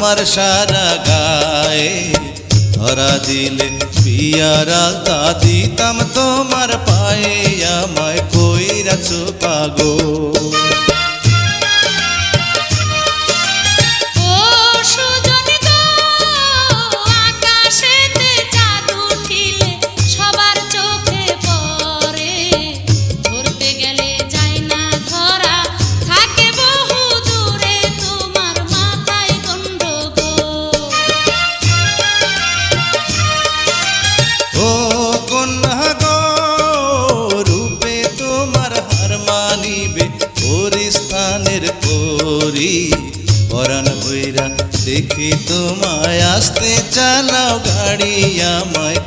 আমার সারা গায়ে ধরা দিলে পিয়ার আলতা দিতাম তোমার পায়ে আমায় কইরাছো পাগল। পরাণ বইরা দেখি তোমায় আসতে চালাও গাড়ি আমায়